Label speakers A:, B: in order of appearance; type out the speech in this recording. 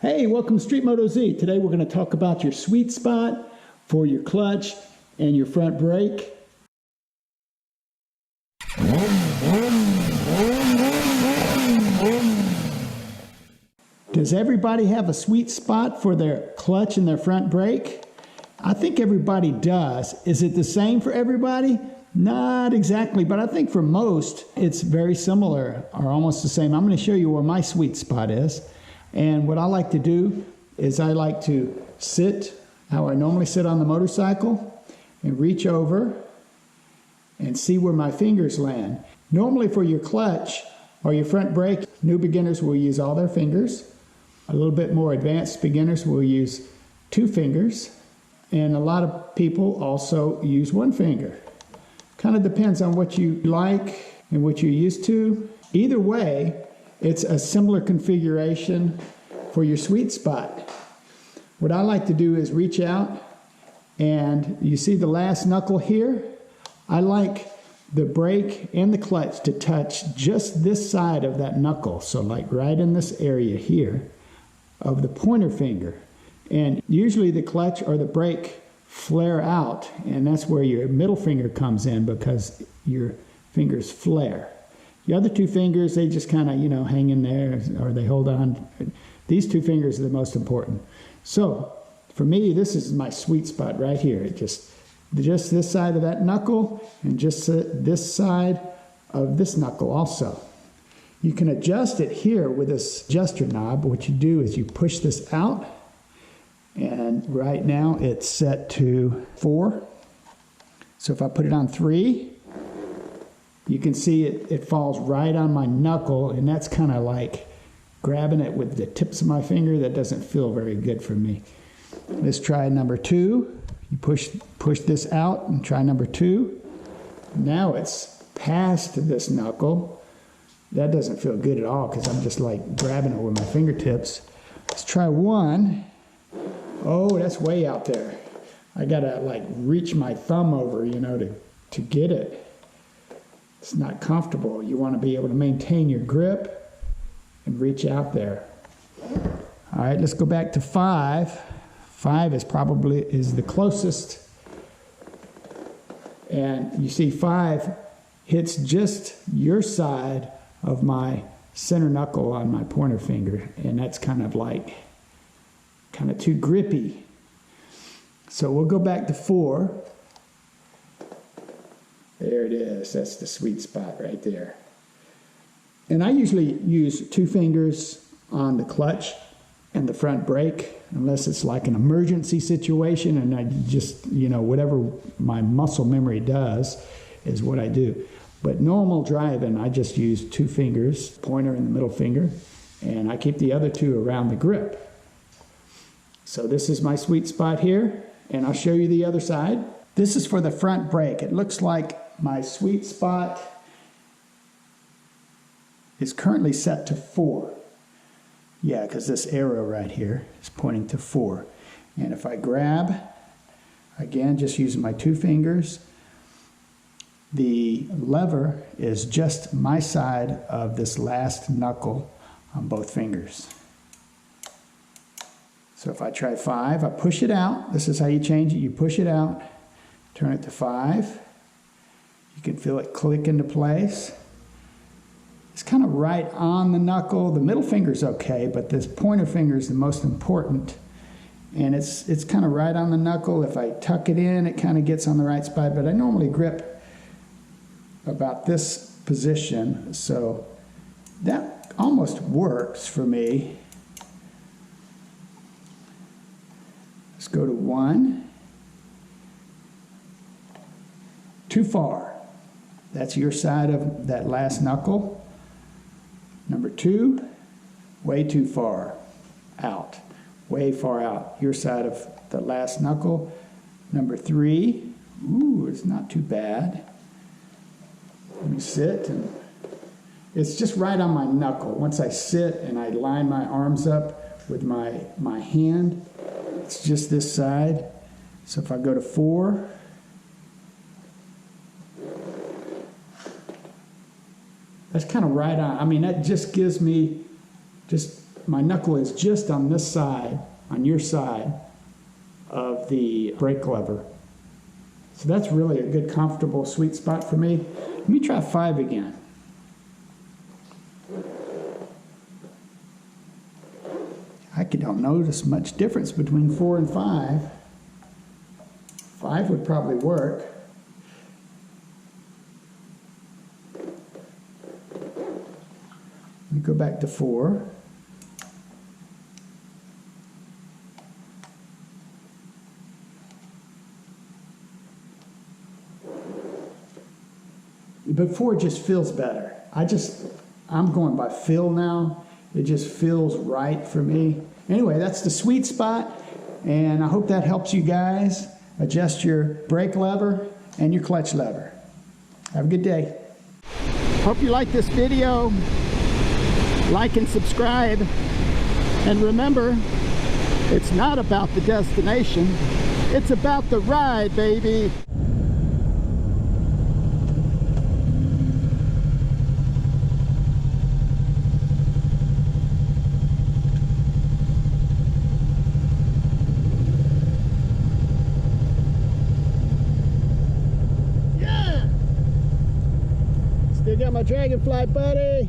A: Hey, welcome to StreetMotoZ. Today we're going to talk about your sweet spot for your clutch and your front brake. Does everybody have a sweet spot for their clutch and their front brake? I think everybody does. Is it the same for everybody? Not exactly, but I think for most it's very similar or almost the same. I'm going to show you where my sweet spot is. And what I like to do is I like to sit how I normally sit on the motorcycle and reach over and see where my fingers land. Normally for your clutch or your front brake, new beginners will use all their fingers. A little bit more advanced beginners will use 2 fingers. And a lot of people also use 1 finger. Kind of depends on what you like and what you're used to. Either way, it's a similar configuration for your sweet spot. What I like to do is reach out, and you see the last knuckle here? I like the brake and the clutch to touch just this side of that knuckle. So like right in this area here of the pointer finger. And usually the clutch or the brake flare out, and that's where your middle finger comes in because your fingers flare. The other 2 fingers, they just kind of, hang in there or they hold on. These 2 fingers are the most important. So for me, this is my sweet spot right here. Just this side of that knuckle and just this side of this knuckle also. You can adjust it here with this adjuster knob. What you do is you push this out, and right now it's set to 4. So if I put it on 3, you can see it falls right on my knuckle, and that's kind of like grabbing it with the tips of my finger. That doesn't feel very good for me. Let's try number 2. You push this out and try number 2. Now it's past this knuckle. That doesn't feel good at all because I'm just like grabbing it with my fingertips. Let's try 1. Oh, that's way out there. I gotta like reach my thumb over, to get it. It's not comfortable. You want to be able to maintain your grip and reach out there. All right, let's go back to 5. 5 is the closest. And you see 5 hits just your side of my center knuckle on my pointer finger. And that's kind of too grippy. So we'll go back to 4. There it is. That's the sweet spot right there. And I usually use 2 fingers on the clutch and the front brake, unless it's like an emergency situation and I just, whatever my muscle memory does is what I do. But normal driving, I just use 2 fingers, pointer and the middle finger, and I keep the other 2 around the grip. So this is my sweet spot here, and I'll show you the other side. This is for the front brake. It looks like my sweet spot is currently set to 4. Yeah, because this arrow right here is pointing to 4. And if I grab, again, just using my 2 fingers, the lever is just my side of this last knuckle on both fingers. So if I try 5, I push it out. This is how you change it. You push it out, turn it to 5. You can feel it click into place. It's kind of right on the knuckle. The middle finger's okay, but this pointer finger is the most important. And it's kind of right on the knuckle. If I tuck it in, it kind of gets on the right spot, but I normally grip about this position, so that almost works for me. Let's go to 1. Too far. That's your side of that last knuckle. Number 2, way too far out. Way far out. Your side of the last knuckle. Number 3, ooh, it's not too bad. Let me sit, and it's just right on my knuckle. Once I sit and I line my arms up with my hand, it's just this side. So if I go to 4, that's kind of right on. I mean, that just gives me just my knuckle is just on this side, on your side of the brake lever. So that's really a good, comfortable, sweet spot for me. Let me try 5 again. I don't notice much difference between 4 and 5. 5 would probably work. Let me go back to 4. But 4 just feels better. I'm going by feel now. It just feels right for me. Anyway, that's the sweet spot, and I hope that helps you guys adjust your brake lever and your clutch lever. Have a good day. Hope you like this video. Like and subscribe. And remember, it's not about the destination. It's about the ride, baby. Still got my Dragonfly, buddy.